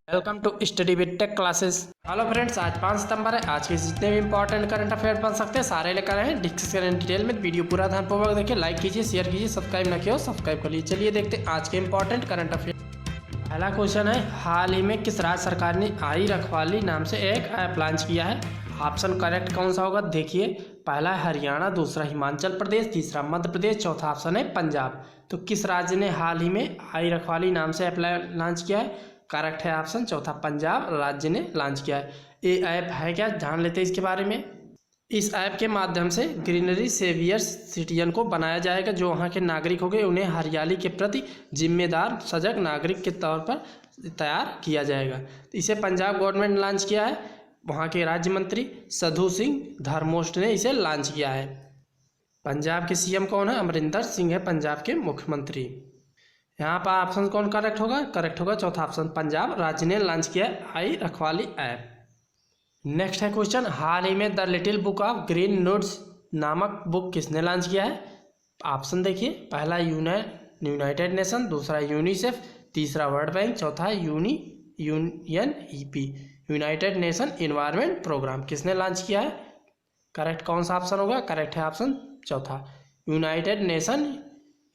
Welcome to study with tech classes. Hello friends, आज 5 सितंबर है। आज के जितने भी इंपॉर्टेंट करंट अफेयर बन सकते हैं सारे लेकर आए हैं। डिस्कस करें डिटेल में। वीडियो पूरा ध्यानपूर्वक देखिए, लाइक कीजिए, शेयर कीजिए, सब्सक्राइब न किया हो सब्सक्राइब कर लीजिए। चलिए देखते हैं आज के इंपॉर्टेंट करंट अफेयर। पहला क्वेश्चन है, हाल ही में किस राज्य सरकार ने आई रखवाली नाम से एक ऐप लॉन्च किया है? ऑप्शन करेक्ट कौन सा होगा देखिए। पहला है हरियाणा, दूसरा हिमाचल प्रदेश, तीसरा मध्य प्रदेश, चौथा ऑप्शन है पंजाब। तो किस राज्य ने हाल ही में आई रखवाली नाम से ऐप लॉन्च किया है? करेक्ट है ऑप्शन चौथा, पंजाब राज्य ने लॉन्च किया है। ये ऐप है क्या, जान लेते हैं इसके बारे में। इस ऐप के माध्यम से ग्रीनरी सेवियर्स सिटीजन को बनाया जाएगा। जो वहाँ के नागरिक होंगे उन्हें हरियाली के प्रति जिम्मेदार सजग नागरिक के तौर पर तैयार किया जाएगा। तो इसे पंजाब गवर्नमेंट ने लॉन्च किया है। वहाँ के राज्य मंत्री साधु सिंह धर्मोष्ट ने इसे लॉन्च किया है। पंजाब के सीएम कौन है? अमरिंदर सिंह है पंजाब के मुख्यमंत्री। यहाँ पर ऑप्शन कौन करेक्ट होगा? करेक्ट होगा चौथा ऑप्शन, पंजाब राज्य ने लॉन्च किया आई रखवाली ऐप। नेक्स्ट है क्वेश्चन, हाल ही में the little book of green notes नामक बुक किसने लॉन्च किया है? ऑप्शन देखिए। पहला यूनाइटेड नेशन, दूसरा यूनिसेफ, तीसरा वर्ल्ड बैंक, चौथा UNEP United Nation environment programme. किसने लॉन्च किया है? करेक्ट कौन सा ऑप्शन होगा? करेक्ट है ऑप्शन चौथा, यूनाइटेड नेशन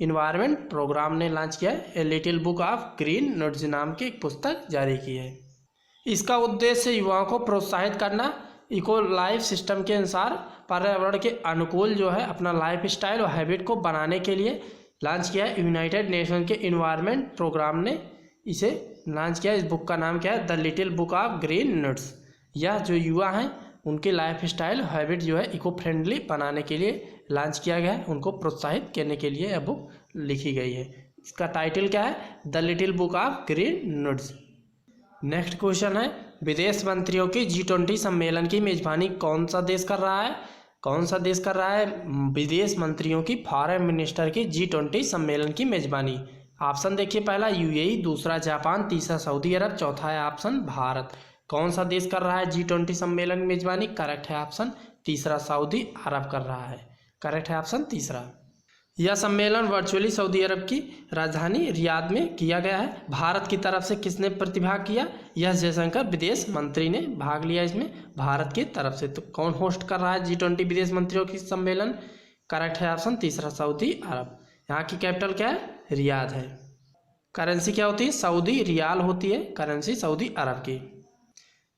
इन्वायरमेंट प्रोग्राम ने लॉन्च किया है। A little book of green notes नाम की एक पुस्तक जारी की है। इसका उद्देश्य युवाओं को प्रोत्साहित करना, इको लाइफ सिस्टम के अनुसार पर्यावरण के अनुकूल जो है अपना लाइफ स्टाइल और हैबिट को बनाने के लिए लॉन्च किया है। यूनाइटेड नेशन के इन्वायरमेंट प्रोग्राम ने इसे लॉन्च किया। इस बुक का नाम क्या है? The little book of green notes. यह जो युवा हैं उनके लाइफ स्टाइल हैबिट जो है इको फ्रेंडली बनाने के लिए लॉन्च किया गया है। उनको प्रोत्साहित करने के लिए यह बुक लिखी गई है। इसका टाइटल क्या है? The little book of green notes. Next question है, विदेश मंत्रियों की G20 सम्मेलन की मेजबानी कौन सा देश कर रहा है? कौन सा देश कर रहा है विदेश मंत्रियों की फॉरेन मिनिस्टर की G20 सम्मेलन की मेजबानी? ऑप्शन देखिए। पहला यूएई, दूसरा जापान, तीसरा सऊदी अरब, चौथा है ऑप्शन भारत। कौन सा देश कर रहा है G20 सम्मेलन की मेजबानी? करेक्ट है ऑप्शन तीसरा, सऊदी अरब कर रहा है। करेक्ट है ऑप्शन तीसरा। यह सम्मेलन वर्चुअली सऊदी अरब की राजधानी रियाद में किया गया है। भारत की तरफ से किसने प्रतिभाग किया? यह जयशंकर विदेश मंत्री ने भाग लिया इसमें भारत की तरफ से। तो कौन होस्ट कर रहा है G20 विदेश मंत्रियों की सम्मेलन? करेक्ट है ऑप्शन तीसरा, सऊदी अरब। यहाँ की कैपिटल क्या है? रियाद है। करेंसी क्या होती है? सऊदी रियाल होती है करेंसी सऊदी अरब की।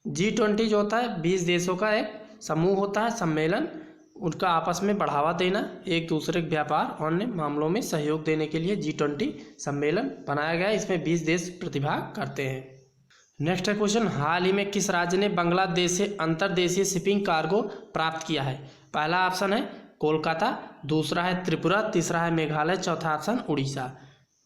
G20 जो होता है 20 देशों का एक समूह होता है, सम्मेलन। उनका आपस में बढ़ावा देना, एक दूसरे के व्यापार और अन्य मामलों में सहयोग देने के लिए G20 सम्मेलन बनाया गया है। इसमें 20 देश प्रतिभाग करते हैं। नेक्स्ट है क्वेश्चन, हाल ही में किस राज्य ने बांग्लादेश से अंतर्देशीय शिपिंग कार्गो प्राप्त किया है? पहला ऑप्शन है कोलकाता, दूसरा है त्रिपुरा, तीसरा है मेघालय, चौथा ऑप्शन उड़ीसा।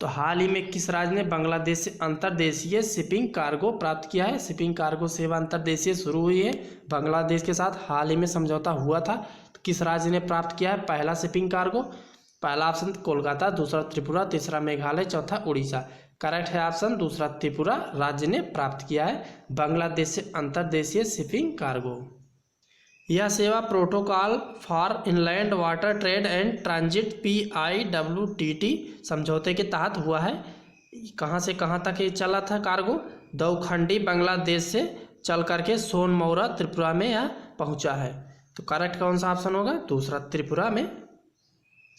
तो हाल ही में किस राज्य ने बांग्लादेश से अंतर्देशीय शिपिंग कार्गो प्राप्त किया है? शिपिंग कार्गो सेवा अंतर्देशीय शुरू हुई है बांग्लादेश के साथ, हाल ही में समझौता हुआ था। तो किस राज्य ने प्राप्त किया है पहला शिपिंग कार्गो? पहला ऑप्शन कोलकाता, दूसरा त्रिपुरा, तीसरा मेघालय, चौथा उड़ीसा। करेक्ट है ऑप्शन दूसरा, त्रिपुरा राज्य ने प्राप्त किया है बांग्लादेश से अंतर्देशीय शिपिंग कार्गो। यह सेवा protocol for inland water trade and transit PIWTT समझौते के तहत हुआ है। कहाँ से कहाँ तक ये चला था कार्गो? दौखंडी बांग्लादेश से चल करके सोनमौरा त्रिपुरा में यह पहुँचा है। तो करेक्ट कौन सा ऑप्शन होगा? दूसरा, त्रिपुरा में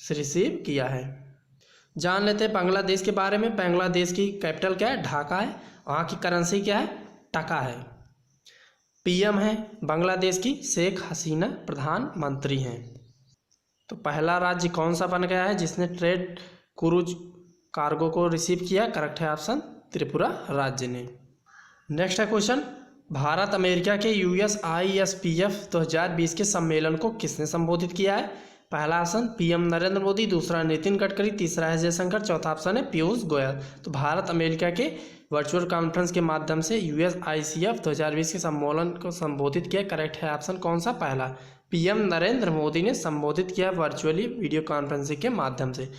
रिसीव किया है। जान लेते हैं बांग्लादेश के बारे में। बांग्लादेश की कैपिटल क्या है? ढाका है। वहाँ की करेंसी क्या है? टका है। PM है बांग्लादेश की शेख हसीना प्रधानमंत्री हैं। तो पहला राज्य कौन सा बन गया है जिसने ट्रेड क्रूज कार्गो को रिसीव किया? करेक्ट है ऑप्शन त्रिपुरा राज्य ने। नेक्स्ट है क्वेश्चन, भारत अमेरिका के USISPF 2020 के सम्मेलन को किसने संबोधित किया है? पहला ऑप्शन PM नरेंद्र मोदी, दूसरा नितिन गडकरी, तीसरा है जयशंकर, चौथा ऑप्शन है पीयूष गोयल। तो भारत अमेरिका के वर्चुअल कॉन्फ्रेंस के माध्यम से USISPF 2020 के सम्मेलन को संबोधित किया। करेक्ट है ऑप्शन कौन सा? पहला, PM नरेंद्र मोदी ने संबोधित किया वर्चुअली वीडियो कॉन्फ्रेंसिंग के माध्यम से।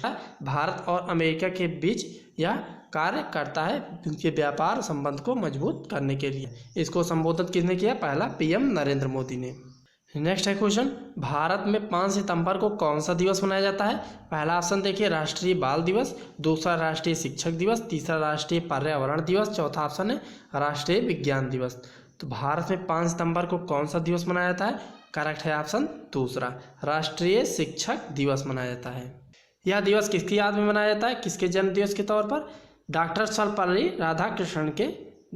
भारत और अमेरिका के बीच यह कार्य करता है उनके व्यापार संबंध को मजबूत करने के लिए। इसको संबोधित किसने किया? पहला, PM नरेंद्र मोदी ने। नेक्स्ट है क्वेश्चन, भारत में 5 सितंबर को कौन सा दिवस मनाया जाता है? पहला ऑप्शन देखिए राष्ट्रीय बाल दिवस, दूसरा राष्ट्रीय शिक्षक दिवस, तीसरा राष्ट्रीय पर्यावरण दिवस, चौथा ऑप्शन है राष्ट्रीय विज्ञान दिवस। तो भारत में 5 सितंबर को कौन सा दिवस मनाया जाता है? करेक्ट है ऑप्शन दूसरा, राष्ट्रीय शिक्षक दिवस मनाया जाता है। यह दिवस किसकी याद में मनाया जाता है? किसके जन्म दिवस के तौर पर? डॉक्टर सर्वपल्ली राधाकृष्णन के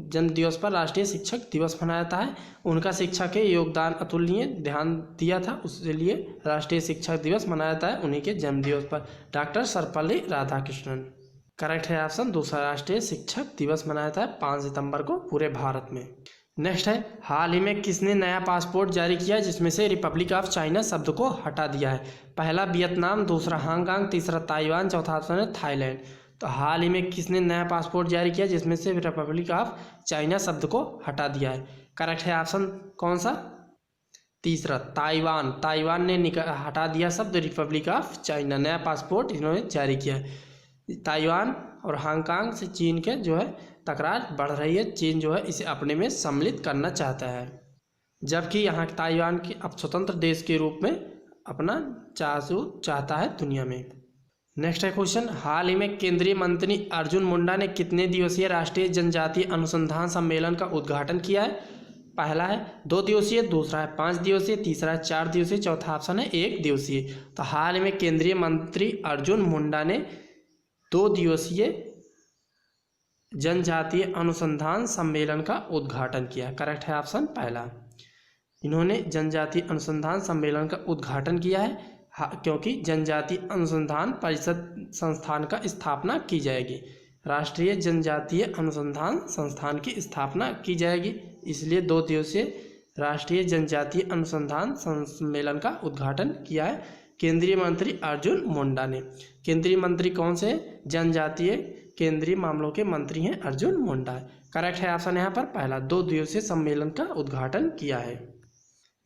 जन्म दिवस पर राष्ट्रीय शिक्षक दिवस मनाया जाता है। उनका शिक्षा के योगदान अतुलनीय ध्यान दिया था, उसके लिए राष्ट्रीय शिक्षक दिवस मनाया जाता है उन्हीं के जन्म दिवस पर, डॉक्टर सर्वपल्ली राधाकृष्णन। करेक्ट है ऑप्शन दूसरा, राष्ट्रीय शिक्षक दिवस मनाया जाता है 5 सितंबर को पूरे भारत में। नेक्स्ट है, हाल ही में किसने नया पासपोर्ट जारी किया जिसमें से रिपब्लिक ऑफ चाइना शब्द को हटा दिया है? पहला वियतनाम, दूसरा हांगकांग, तीसरा ताइवान, चौथा ऑप्शन है थाईलैंड। तो हाल ही में किसने नया पासपोर्ट जारी किया जिसमें से रिपब्लिक ऑफ चाइना शब्द को हटा दिया है? करेक्ट है ऑप्शन कौन सा? तीसरा, ताइवान। ताइवान ने हटा दिया शब्द रिपब्लिक ऑफ चाइना, नया पासपोर्ट इन्होंने जारी किया है। ताइवान और हांगकांग से चीन के जो है तकरार बढ़ रही है, चीन जो है इसे अपने में सम्मिलित करना चाहता है, जबकि यहाँ ताइवान के अब स्वतंत्र देश के रूप में अपना चाहता है दुनिया में। नेक्स्ट है क्वेश्चन, हाल ही में केंद्रीय मंत्री अर्जुन मुंडा ने कितने दिवसीय राष्ट्रीय जनजातीय अनुसंधान सम्मेलन का उद्घाटन किया है? पहला है 2 दिवसीय, दूसरा है 5 दिवसीय, तीसरा है 4 दिवसीय, चौथा ऑप्शन है 1 दिवसीय। तो हाल ही में केंद्रीय मंत्री अर्जुन मुंडा ने 2 दिवसीय जनजातीय अनुसंधान सम्मेलन का उद्घाटन किया। करेक्ट है ऑप्शन पहला, इन्होंने जनजातीय अनुसंधान सम्मेलन का उद्घाटन किया है, क्योंकि जनजातीय अनुसंधान परिषद संस्थान का स्थापना की जाएगी, राष्ट्रीय जनजातीय अनुसंधान संस्थान की स्थापना की जाएगी, इसलिए 2 दिवसीय राष्ट्रीय जनजातीय अनुसंधान सम्मेलन का उद्घाटन किया है केंद्रीय मंत्री अर्जुन मुंडा ने। केंद्रीय मंत्री कौन से? जनजातीय केंद्रीय मामलों के मंत्री हैं अर्जुन मुंडा। करेक्ट है ऑप्शन यहाँ पर पहला, 2 दिवसीय सम्मेलन का उद्घाटन किया है।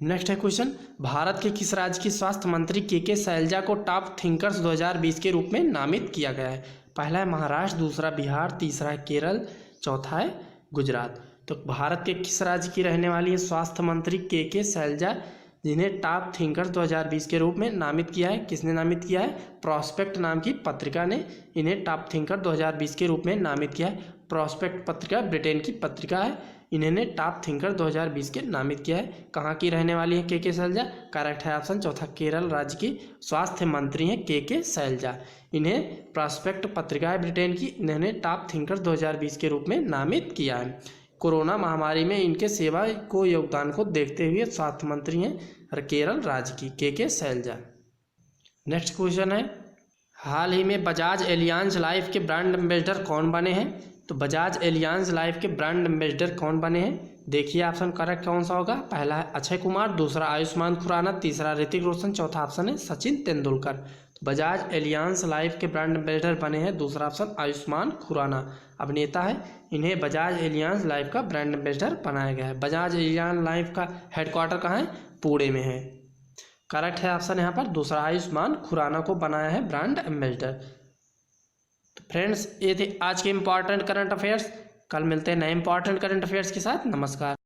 नेक्स्ट है क्वेश्चन, भारत के किस राज्य की स्वास्थ्य मंत्री के शैलजा को टॉप थिंकर्स 2020 के रूप में नामित किया गया है? पहला है महाराष्ट्र, दूसरा बिहार, तीसरा है केरल, चौथा है गुजरात। तो भारत के किस राज्य की रहने वाली है स्वास्थ्य मंत्री के शैलजा, जिन्हें टॉप थिंकर्स 2020 के रूप में नामित किया है? किसने नामित किया है? प्रॉस्पेक्ट नाम की पत्रिका ने इन्हें टॉप थिंकर 2020 के रूप में नामित किया है। प्रॉस्पेक्ट पत्रिका ब्रिटेन की पत्रिका है, इन्होंने टॉप थिंकर 2020 के नामित किया है। कहाँ की रहने वाली है के शैलजा? करेक्ट है ऑप्शन चौथा, केरल राज्य की स्वास्थ्य मंत्री हैं के शैलजा। इन्हें प्रॉस्पेक्ट पत्रिका है ब्रिटेन की, इन्होंने टॉप थिंकर 2020 के रूप में नामित किया है। कोरोना महामारी में इनके सेवा को योगदान को देखते हुए स्वास्थ्य मंत्री हैं केरल राज्य की के शैलजा। नेक्स्ट क्वेश्चन है, हाल ही में बजाज एलियांज लाइफ के ब्रांड एम्बेसडर कौन बने हैं? तो बजाज एलियांज लाइफ के ब्रांड एम्बेसडर कौन बने हैं? देखिए ऑप्शन करेक्ट कौन सा होगा। पहला है अक्षय कुमार, दूसरा आयुष्मान खुराना, तीसरा ऋतिक रोशन, चौथा ऑप्शन है सचिन तेंदुलकर। तो बजाज एलियांज लाइफ के ब्रांड एम्बेसडर बने हैं दूसरा ऑप्शन आयुष्मान खुराना, अभिनेता है, इन्हें बजाज एलियांज लाइफ का ब्रांड एम्बेसडर बनाया गया है। बजाज एलियांज लाइफ का हेडक्वार्टर कहाँ है? पुणे में है। करेक्ट है ऑप्शन यहाँ पर दूसरा, आयुष्मान खुराना को बनाया है ब्रांड एम्बेसडर। तो फ्रेंड्स ये थे आज के इंपॉर्टेंट करंट अफेयर्स, कल मिलते हैं नए इंपॉर्टेंट करंट अफेयर्स के साथ। नमस्कार।